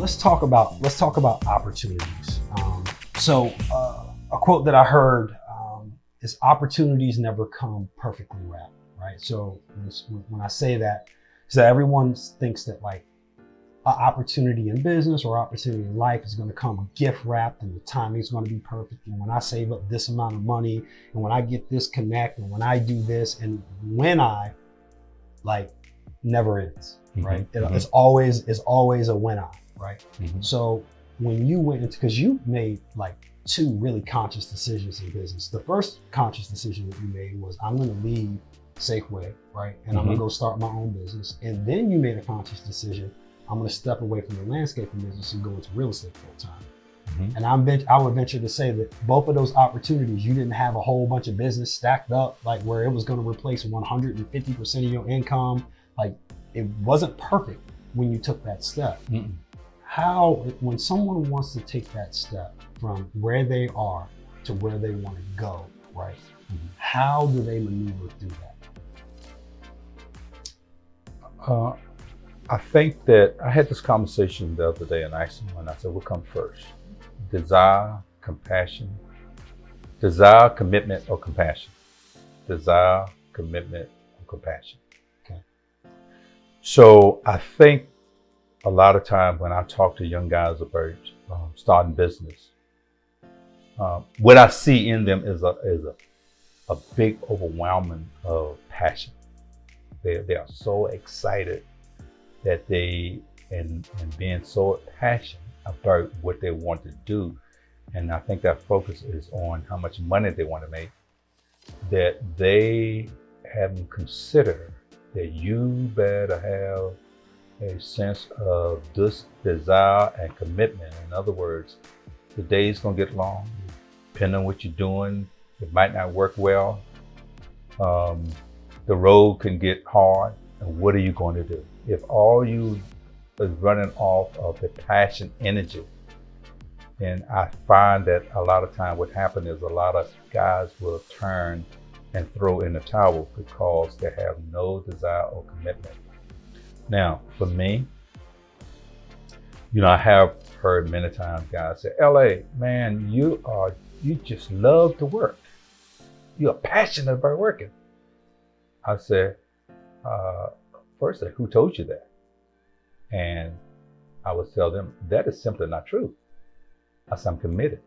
let's talk about opportunities. A quote that I heard is opportunities never come perfectly wrapped, right? So when I say that, so everyone thinks that like an opportunity in business or opportunity in life is going to come gift wrapped and the timing is going to be perfect. And when I save up this amount of money and when I get this connect and when I do this and when I like never ends, right? It's always a when I, right? So when you went into, because you made like 2 really conscious decisions in business. The first conscious decision that you made was I'm going to leave Safeway, right? And I'm going to go start my own business. And then you made a conscious decision. I'm going to step away from the landscaping business and go into real estate full time. And I would venture to say that both of those opportunities, you didn't have a whole bunch of business stacked up, like where it was going to replace 150% of your income. Like it wasn't perfect when you took that step. How, when someone wants to take that step from where they are to where they want to go, right? How do they maneuver through that? I think that I had this conversation the other day and I asked someone, I said, what comes first? Desire, compassion, desire, commitment, or compassion? Desire, commitment, or compassion. Okay. So I think a lot of times when I talk to young guys about starting business, what I see in them is a big overwhelming of passion. They are so excited that and being so passionate about what they want to do. And I think that focus is on how much money they want to make, that they haven't considered that you better have a sense of this desire and commitment. In other words, the day's gonna get long, depending on what you're doing, it might not work well. The road can get hard, and what are you going to do? If all you is running off of the passion energy, then I find that a lot of time what happens is a lot of guys will turn and throw in the towel because they have no desire or commitment. Now, for me, I have heard many times guys say, LA, man, you just love to work. You're passionate about working. I said, first, who told you that? And I would tell them, that is simply not true. I said, I'm committed.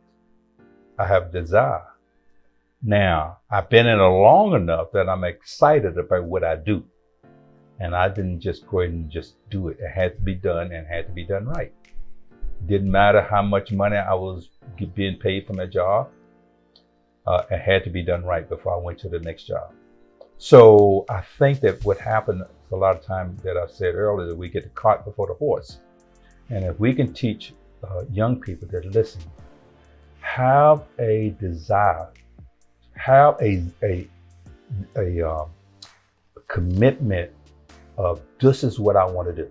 I have desire. Now, I've been in it long enough that I'm excited about what I do. And I didn't just go ahead and just do it. It had to be done and had to be done right. Didn't matter how much money I was being paid from that job. It had to be done right before I went to the next job. So I think that what happened a lot of times that I said earlier, that we get the cart before the horse. And if we can teach young people that listen, have a desire, have a commitment of this is what I want to do,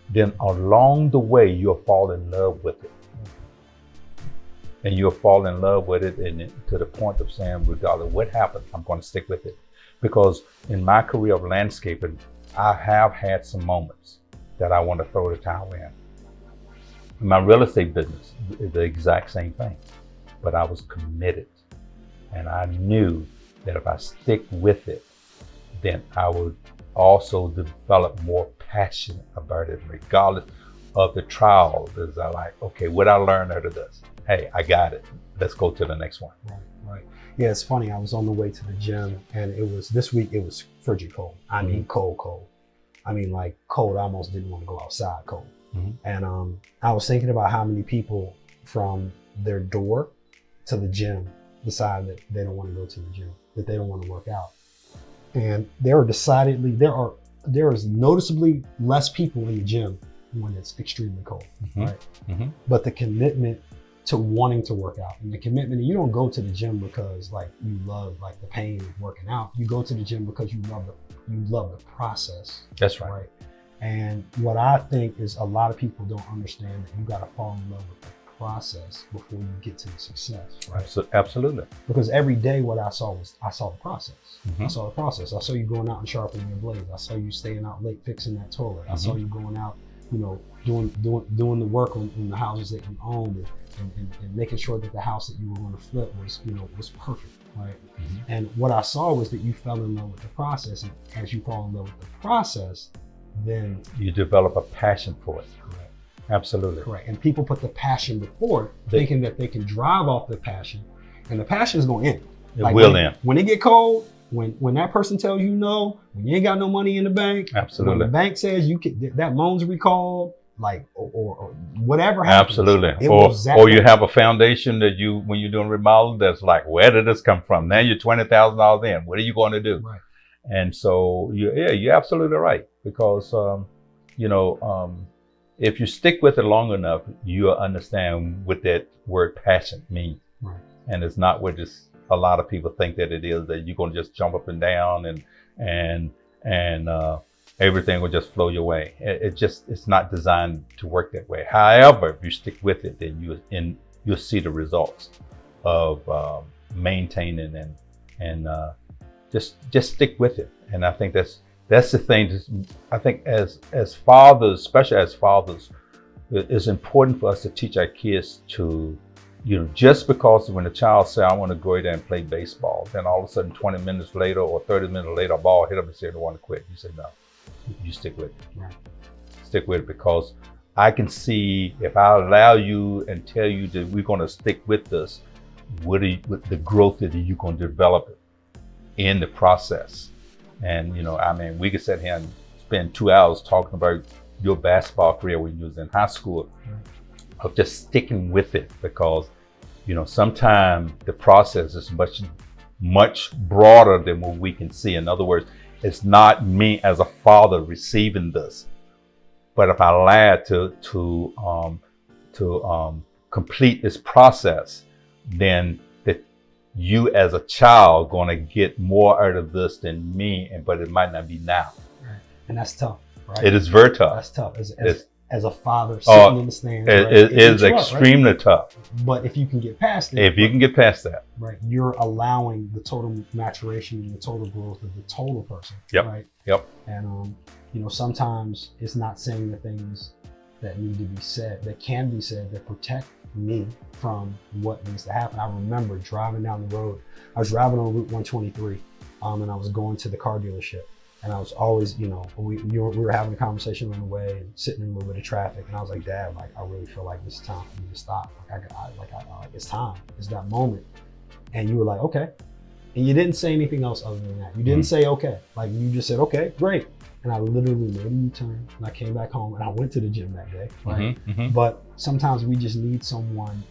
then along the way you'll fall in love with it. And you'll fall in love with it and to the point of saying, regardless of what happens, I'm going to stick with it. Because in my career of landscaping, I have had some moments that I want to throw the towel in. In my real estate business, the exact same thing. But I was committed. And I knew that if I stick with it, then I would also develop more passion about it, regardless of the trials. Is I like, okay, what I learned out of this? Hey, I got it. Let's go to the next one. Right. Yeah, it's funny. I was on the way to the gym and this week it was frigid cold. I mean, cold. I mean, like cold. I almost didn't want to go outside cold. And I was thinking about how many people from their door to the gym decide that they don't want to go to the gym, that they don't want to work out. And there is noticeably less people in the gym when it's extremely cold, right? But the commitment to wanting to work out and the commitment, you don't go to the gym because like you love like the pain of working out. You go to the gym because you love the process. That's right. And what I think is a lot of people don't understand that you got to fall in love with the process before you get to the success, right? So, absolutely. Because every day what I saw the process. I saw the process. I saw you going out and sharpening your blades. I saw you staying out late fixing that toilet. I saw you going out, doing the work on the houses that you owned, and making sure that the house that you were going to flip was perfect, right? Mm-hmm. And what I saw was that you fell in love with the process, and as you fall in love with the process, then you develop a passion for it. Correct. Absolutely. Correct. And people put the passion before it, thinking that they can drive off the passion, and the passion is going to end. It will end. When it get cold, when that person tells you no, when you ain't got no money in the bank, absolutely. When the bank says that loan's recalled, or whatever happens. Absolutely. Or you have a foundation that when you're doing remodel, that's like, where did this come from? Now you're $20,000 in. What are you going to do? Right. And so you're absolutely right, because if you stick with it long enough, you'll understand what that word passion means. Right. And it's not what just a lot of people think that it is, that you're going to just jump up and down and everything will just flow your way. It's not designed to work that way. However, if you stick with it, then you'll see the results of maintaining and just stick with it. And I think that's the thing. I think as fathers, especially as fathers, it's important for us to teach our kids to, just because when a child says, I want to go there and play baseball, then all of a sudden 20 minutes later or 30 minutes later, a ball hit up and say, I want to quit. You say, no, you stick with it. Right. Stick with it, because I can see, if I allow you and tell you that we're going to stick with this, what the growth that you're going to develop in the process. And, we could sit here and spend 2 hours talking about your basketball career when you was in high school, of just sticking with it, because, sometimes the process is much broader than what we can see. In other words, it's not me as a father receiving this, but if I allow to complete this process, then that you as a child going to get more out of this than me, but it might not be now. Right. And that's tough, right? It is very tough. That's tough. As a father sitting in the stands, it is extremely tough. But if you can get past it, right, you're allowing the total maturation and the total growth of the total person. Yep. Right. Yep. And sometimes it's not saying the things that need to be said, that can be said, that protect me from what needs to happen. I remember driving down the road. I was driving on Route 123, and I was going to the car dealership. And I was always, we were having a conversation on the way, and sitting in a little bit of traffic, and I was like, Dad, I really feel like it's time for me to stop. It's time. It's that moment. And you were like, okay. And you didn't say anything else other than that. You didn't say okay. You just said, okay, great. And I literally made a U-turn, and I came back home, and I went to the gym that day. Right. Mm-hmm, mm-hmm. But sometimes we just need someone.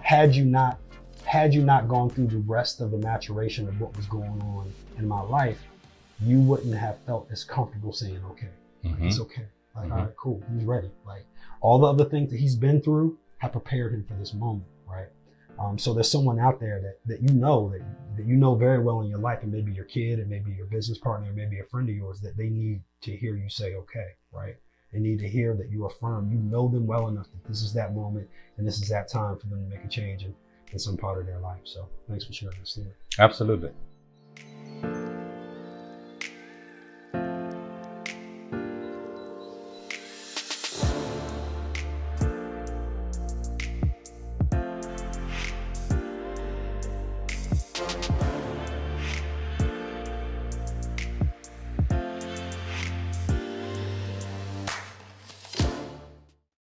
Had you not gone through the rest of the maturation of what was going on in my life, you wouldn't have felt as comfortable saying, okay, it's okay. All right, cool, he's ready. All the other things that he's been through have prepared him for this moment, right? So there's someone out there that you know very well in your life, and maybe your kid, and maybe your business partner, or maybe a friend of yours, that they need to hear you say, okay, right? They need to hear that you affirm, you know them well enough that this is that moment, and this is that time for them to make a change in some part of their life. So thanks for sharing this story. Absolutely.